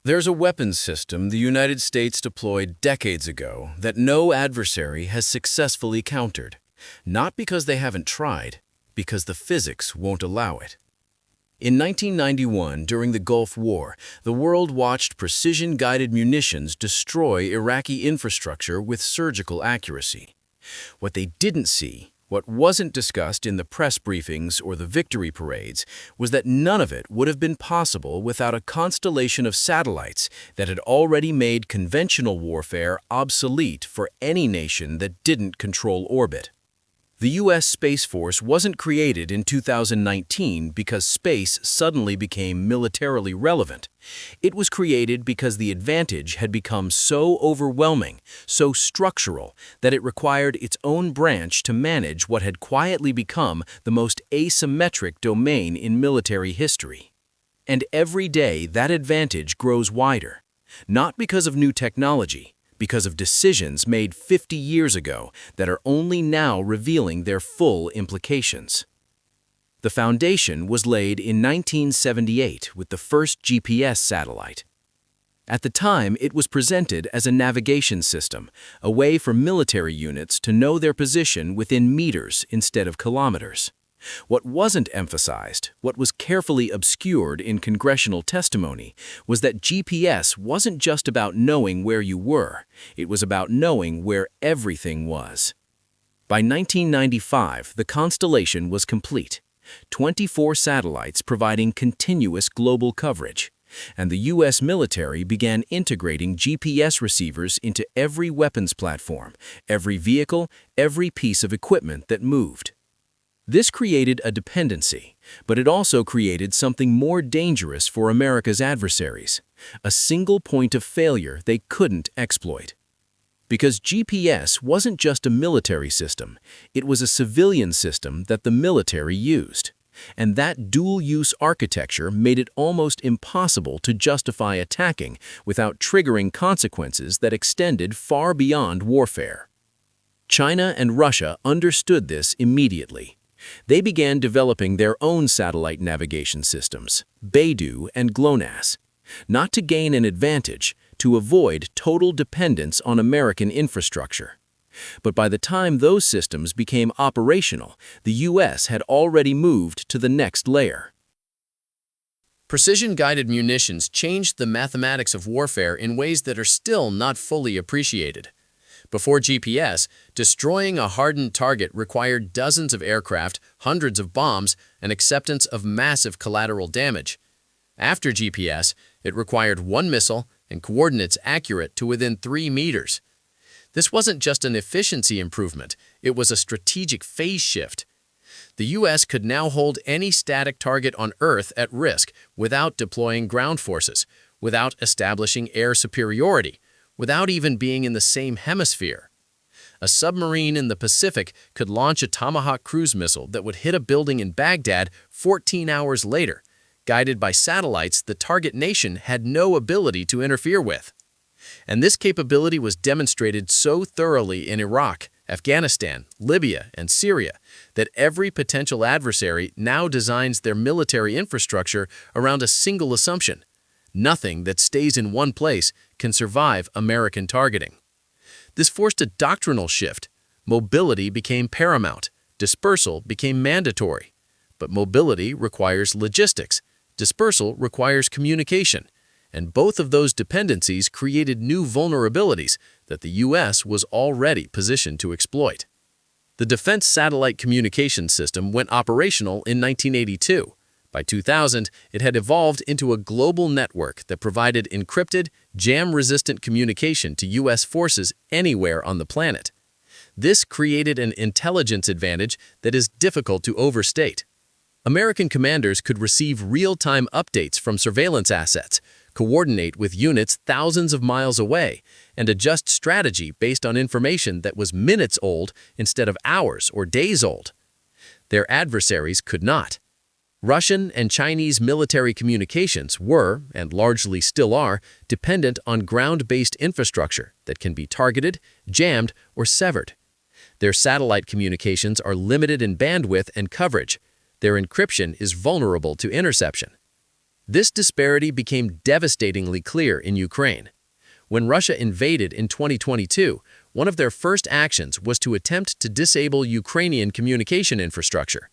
There's a weapons system the United States deployed decades ago that no adversary has successfully countered. Not because they haven't tried, because the physics won't allow it. In 1991, during the Gulf War, the world watched precision-guided munitions destroy Iraqi infrastructure with surgical accuracy. What they didn't see, what wasn't discussed in the press briefings or the victory parades, was that none of it would have been possible without a constellation of satellites that had already made conventional warfare obsolete for any nation that didn't control orbit. The U.S. Space Force wasn't created in 2019 because space suddenly became militarily relevant. It was created because the advantage had become so overwhelming, so structural, that it required its own branch to manage what had quietly become the most asymmetric domain in military history. And every day that advantage grows wider, not because of new technology, because of decisions made 50 years ago that are only now revealing their full implications. The foundation was laid in 1978 with the first GPS satellite. At the time, it was presented as a navigation system, a way for military units to know their position within meters instead of kilometers. What wasn't emphasized, what was carefully obscured in congressional testimony, was that GPS wasn't just about knowing where you were, it was about knowing where everything was. By 1995, the constellation was complete, 24 satellites providing continuous global coverage, and the U.S. military began integrating GPS receivers into every weapons platform, every vehicle, every piece of equipment that moved. This created a dependency, but it also created something more dangerous for America's adversaries, a single point of failure they couldn't exploit. Because GPS wasn't just a military system, it was a civilian system that the military used. And that dual-use architecture made it almost impossible to justify attacking without triggering consequences that extended far beyond warfare. China and Russia understood this immediately. They began developing their own satellite navigation systems, Beidou and GLONASS, not to gain an advantage, to avoid total dependence on American infrastructure. But by the time those systems became operational, the U.S. had already moved to the next layer. Precision-guided munitions changed the mathematics of warfare in ways that are still not fully appreciated. Before GPS, destroying a hardened target required dozens of aircraft, hundreds of bombs, and acceptance of massive collateral damage. After GPS, it required one missile and coordinates accurate to within 3 meters. This wasn't just an efficiency improvement, it was a strategic phase shift. The U.S. could now hold any static target on Earth at risk without deploying ground forces, without establishing air superiority, without even being in the same hemisphere. A submarine in the Pacific could launch a Tomahawk cruise missile that would hit a building in Baghdad 14 hours later, guided by satellites the target nation had no ability to interfere with. And this capability was demonstrated so thoroughly in Iraq, Afghanistan, Libya, and Syria that every potential adversary now designs their military infrastructure around a single assumption: nothing that stays in one place can survive American targeting. This forced a doctrinal shift. Mobility became paramount, dispersal became mandatory. But mobility requires logistics, dispersal requires communication, and both of those dependencies created new vulnerabilities that the U.S. was already positioned to exploit. The Defense Satellite Communications System went operational in 1982. By 2000, it had evolved into a global network that provided encrypted, jam-resistant communication to U.S. forces anywhere on the planet. This created an intelligence advantage that is difficult to overstate. American commanders could receive real-time updates from surveillance assets, coordinate with units thousands of miles away, and adjust strategy based on information that was minutes old instead of hours or days old. Their adversaries could not. Russian and Chinese military communications were, and largely still are, dependent on ground-based infrastructure that can be targeted, jammed, or severed. Their satellite communications are limited in bandwidth and coverage. Their encryption is vulnerable to interception. This disparity became devastatingly clear in Ukraine. When Russia invaded in 2022, one of their first actions was to attempt to disable Ukrainian communication infrastructure.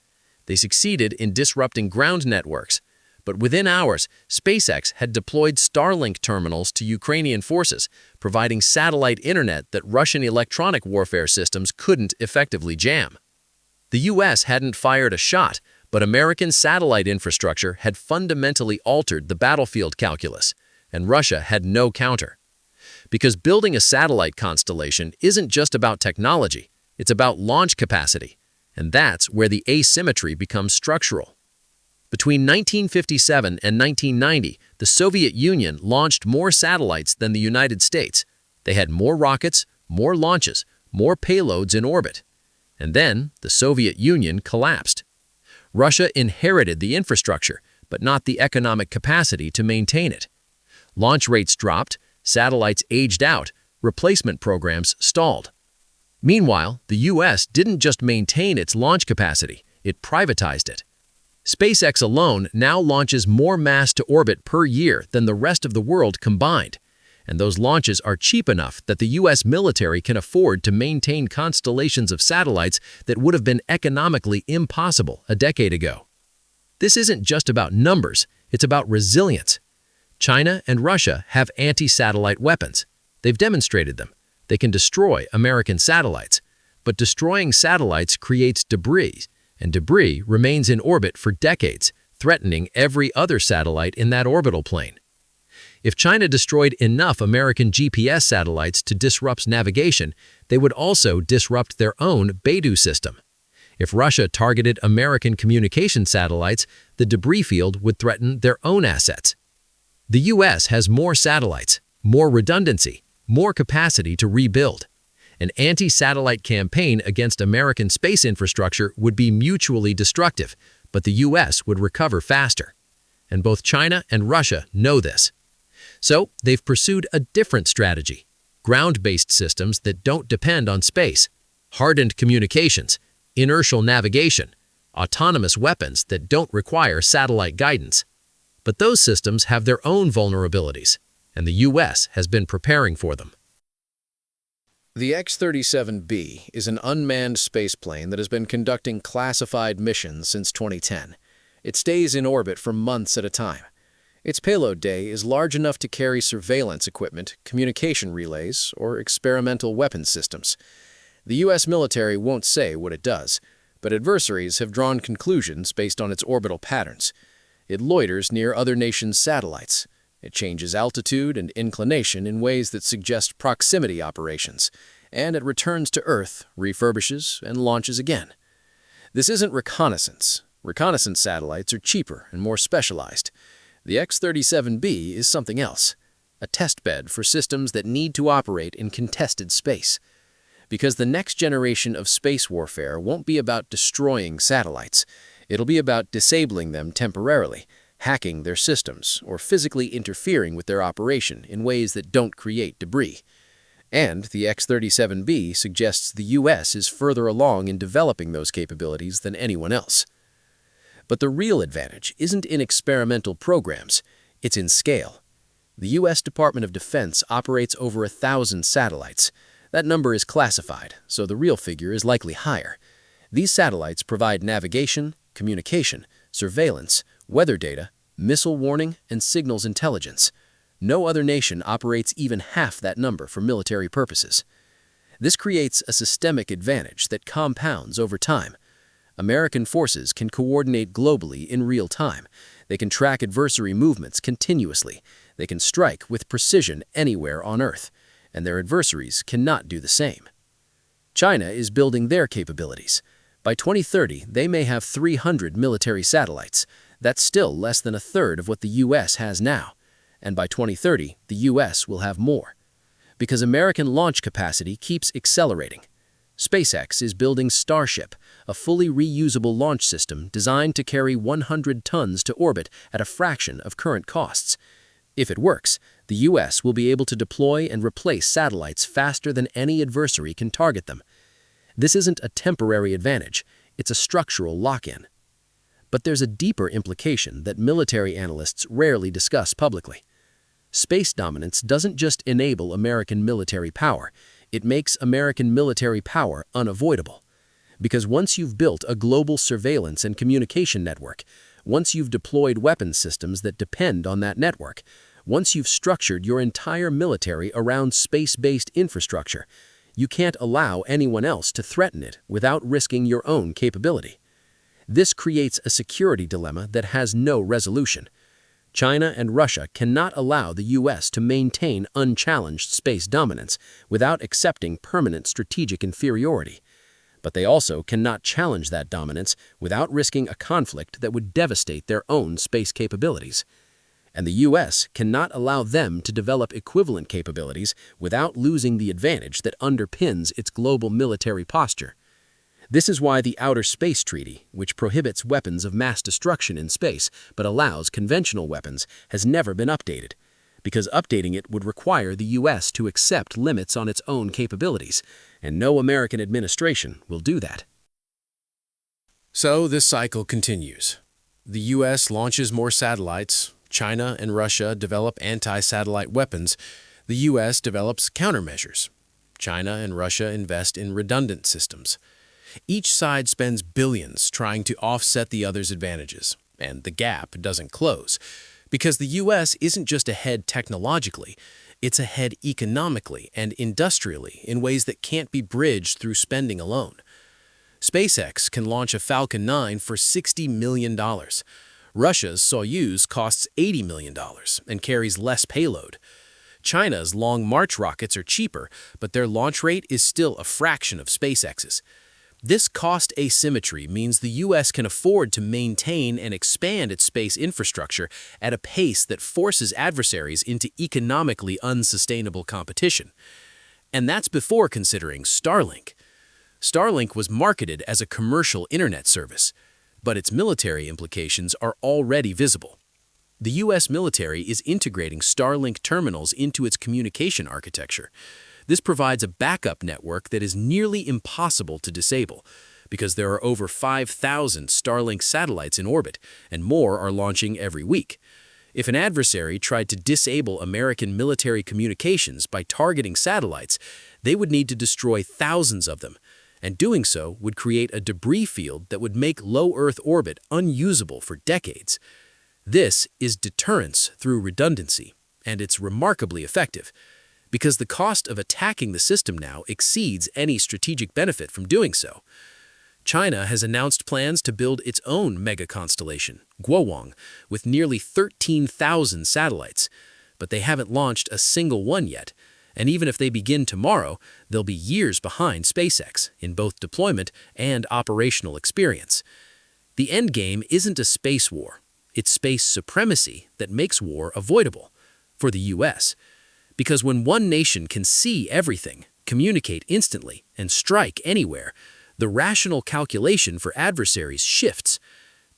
They succeeded in disrupting ground networks, but within hours, SpaceX had deployed Starlink terminals to Ukrainian forces, providing satellite internet that Russian electronic warfare systems couldn't effectively jam. The U.S. hadn't fired a shot, but American satellite infrastructure had fundamentally altered the battlefield calculus, and Russia had no counter. Because building a satellite constellation isn't just about technology, it's about launch capacity, and that's where the asymmetry becomes structural. Between 1957 and 1990, the Soviet Union launched more satellites than the United States. They had more rockets, more launches, more payloads in orbit. And then the Soviet Union collapsed. Russia inherited the infrastructure, but not the economic capacity to maintain it. Launch rates dropped, satellites aged out, replacement programs stalled. Meanwhile, the U.S. didn't just maintain its launch capacity, it privatized it. SpaceX alone now launches more mass to orbit per year than the rest of the world combined, and those launches are cheap enough that the U.S. military can afford to maintain constellations of satellites that would have been economically impossible a decade ago. This isn't just about numbers, it's about resilience. China and Russia have anti-satellite weapons. They've demonstrated them. They can destroy American satellites. But destroying satellites creates debris, and debris remains in orbit for decades, threatening every other satellite in that orbital plane. If China destroyed enough American GPS satellites to disrupt navigation, they would also disrupt their own Beidou system. If Russia targeted American communication satellites, the debris field would threaten their own assets. The U.S. has more satellites, more redundancy, more capacity to rebuild. An anti-satellite campaign against American space infrastructure would be mutually destructive, but the U.S. would recover faster. And both China and Russia know this. So they've pursued a different strategy: ground-based systems that don't depend on space, hardened communications, inertial navigation, autonomous weapons that don't require satellite guidance. But those systems have their own vulnerabilities, and the U.S. has been preparing for them. The X-37B is an unmanned spaceplane that has been conducting classified missions since 2010. It stays in orbit for months at a time. Its payload day is large enough to carry surveillance equipment, communication relays, or experimental weapons systems. The U.S. military won't say what it does, but adversaries have drawn conclusions based on its orbital patterns. It loiters near other nations' satellites. It changes altitude and inclination in ways that suggest proximity operations, and it returns to Earth, refurbishes, and launches again. This isn't reconnaissance. Reconnaissance satellites are cheaper and more specialized. The X-37B is something else, a testbed for systems that need to operate in contested space. Because the next generation of space warfare won't be about destroying satellites. It'll be about disabling them temporarily, hacking their systems, or physically interfering with their operation in ways that don't create debris. And the X-37B suggests the U.S. is further along in developing those capabilities than anyone else. But the real advantage isn't in experimental programs, it's in scale. The U.S. Department of Defense operates over 1,000 satellites. That number is classified, so the real figure is likely higher. These satellites provide navigation, communication, surveillance, weather data, missile warning, and signals intelligence. No other nation operates even half that number for military purposes. This creates a systemic advantage that compounds over time. American forces can coordinate globally in real time. They can track adversary movements continuously. They can strike with precision anywhere on Earth, and their adversaries cannot do the same. China is building their capabilities. By 2030, they may have 300 military satellites. That's still less than a third of what the U.S. has now. And by 2030, the U.S. will have more. Because American launch capacity keeps accelerating. SpaceX is building Starship, a fully reusable launch system designed to carry 100 tons to orbit at a fraction of current costs. If it works, the U.S. will be able to deploy and replace satellites faster than any adversary can target them. This isn't a temporary advantage, it's a structural lock-in. But there's a deeper implication that military analysts rarely discuss publicly. Space dominance doesn't just enable American military power, it makes American military power unavoidable. Because once you've built a global surveillance and communication network, once you've deployed weapons systems that depend on that network, once you've structured your entire military around space-based infrastructure, you can't allow anyone else to threaten it without risking your own capability. This creates a security dilemma that has no resolution. China and Russia cannot allow the U.S. to maintain unchallenged space dominance without accepting permanent strategic inferiority. But they also cannot challenge that dominance without risking a conflict that would devastate their own space capabilities. And the U.S. cannot allow them to develop equivalent capabilities without losing the advantage that underpins its global military posture. This is why the Outer Space Treaty, which prohibits weapons of mass destruction in space but allows conventional weapons, has never been updated, because updating it would require the U.S. to accept limits on its own capabilities, and no American administration will do that. So this cycle continues. The U.S. launches more satellites, China and Russia develop anti-satellite weapons, the U.S. develops countermeasures. China and Russia invest in redundant systems. Each side spends billions trying to offset the other's advantages, and the gap doesn't close, because the U.S. isn't just ahead technologically, it's ahead economically and industrially in ways that can't be bridged through spending alone. SpaceX can launch a Falcon 9 for $60 million. Russia's Soyuz costs $80 million and carries less payload. China's Long March rockets are cheaper, but their launch rate is still a fraction of SpaceX's. This cost asymmetry means the U.S. can afford to maintain and expand its space infrastructure at a pace that forces adversaries into economically unsustainable competition. And that's before considering Starlink. Starlink was marketed as a commercial internet service, but its military implications are already visible. The U.S. military is integrating Starlink terminals into its communication architecture. This provides a backup network that is nearly impossible to disable, because there are over 5,000 Starlink satellites in orbit, and more are launching every week. If an adversary tried to disable American military communications by targeting satellites, they would need to destroy thousands of them, and doing so would create a debris field that would make low Earth orbit unusable for decades. This is deterrence through redundancy, and it's remarkably effective, because the cost of attacking the system now exceeds any strategic benefit from doing so. China has announced plans to build its own mega-constellation, Guowang, with nearly 13,000 satellites, but they haven't launched a single one yet, and even if they begin tomorrow, they'll be years behind SpaceX in both deployment and operational experience. The endgame isn't a space war, it's space supremacy that makes war avoidable for the U.S., because when one nation can see everything, communicate instantly, and strike anywhere, the rational calculation for adversaries shifts.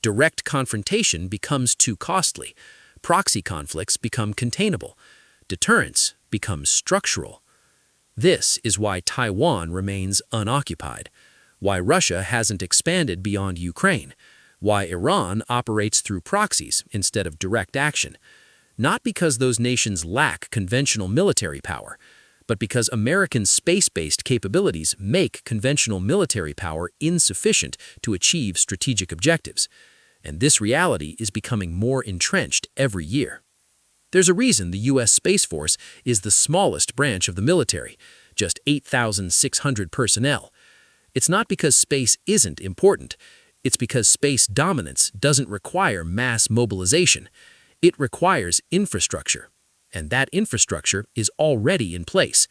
Direct confrontation becomes too costly. Proxy conflicts become containable. Deterrence becomes structural. This is why Taiwan remains unoccupied, why Russia hasn't expanded beyond Ukraine, why Iran operates through proxies instead of direct action. Not because those nations lack conventional military power, but because American space-based capabilities make conventional military power insufficient to achieve strategic objectives. And this reality is becoming more entrenched every year. There's a reason the U.S. Space Force is the smallest branch of the military, just 8,600 personnel. It's not because space isn't important, it's because space dominance doesn't require mass mobilization. It requires infrastructure, and that infrastructure is already in place.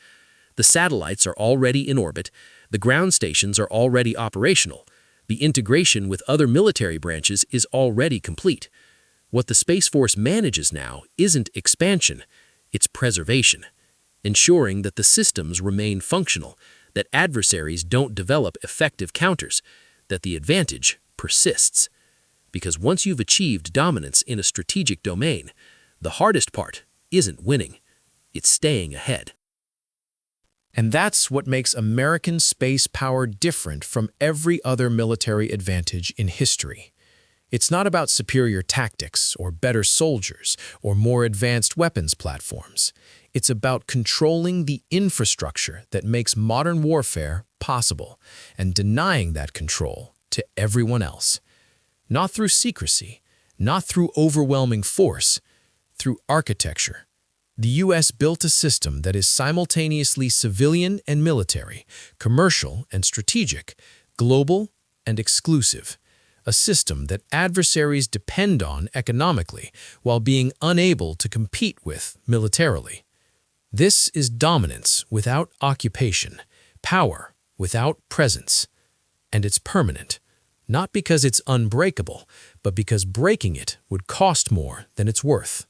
The satellites are already in orbit, the ground stations are already operational, the integration with other military branches is already complete. What the Space Force manages now isn't expansion, it's preservation, ensuring that the systems remain functional, that adversaries don't develop effective counters, that the advantage persists. Because once you've achieved dominance in a strategic domain, the hardest part isn't winning, it's staying ahead. And that's what makes American space power different from every other military advantage in history. It's not about superior tactics or better soldiers or more advanced weapons platforms. It's about controlling the infrastructure that makes modern warfare possible and denying that control to everyone else. Not through secrecy, not through overwhelming force, through architecture. The U.S. built a system that is simultaneously civilian and military, commercial and strategic, global and exclusive. A system that adversaries depend on economically while being unable to compete with militarily. This is dominance without occupation, power without presence. And it's permanent, not because it's unbreakable, but because breaking it would cost more than it's worth.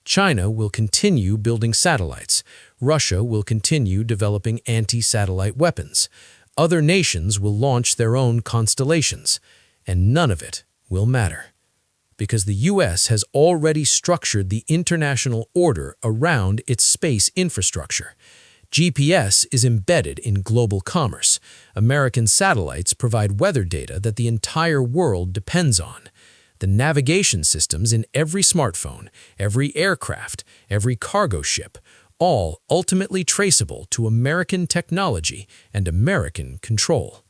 China will continue building satellites. Russia will continue developing anti-satellite weapons. Other nations will launch their own constellations. And none of it will matter. Because the U.S. has already structured the international order around its space infrastructure. GPS is embedded in global commerce. American satellites provide weather data that the entire world depends on. The navigation systems in every smartphone, every aircraft, every cargo ship, all ultimately traceable to American technology and American control.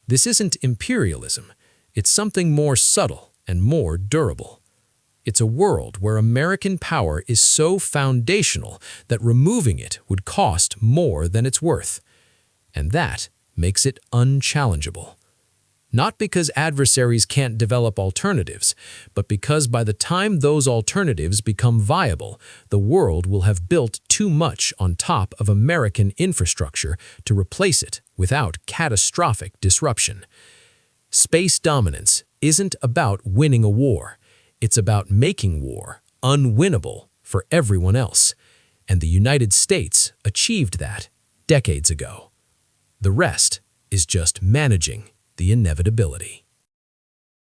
This isn't imperialism. It's something more subtle and more durable. It's a world where American power is so foundational that removing it would cost more than it's worth. And that makes it unchallengeable. Not because adversaries can't develop alternatives, but because by the time those alternatives become viable, the world will have built too much on top of American infrastructure to replace it without catastrophic disruption. Space dominance isn't about winning a war. It's about making war unwinnable for everyone else. And the United States achieved that decades ago. The rest is just managing the inevitability.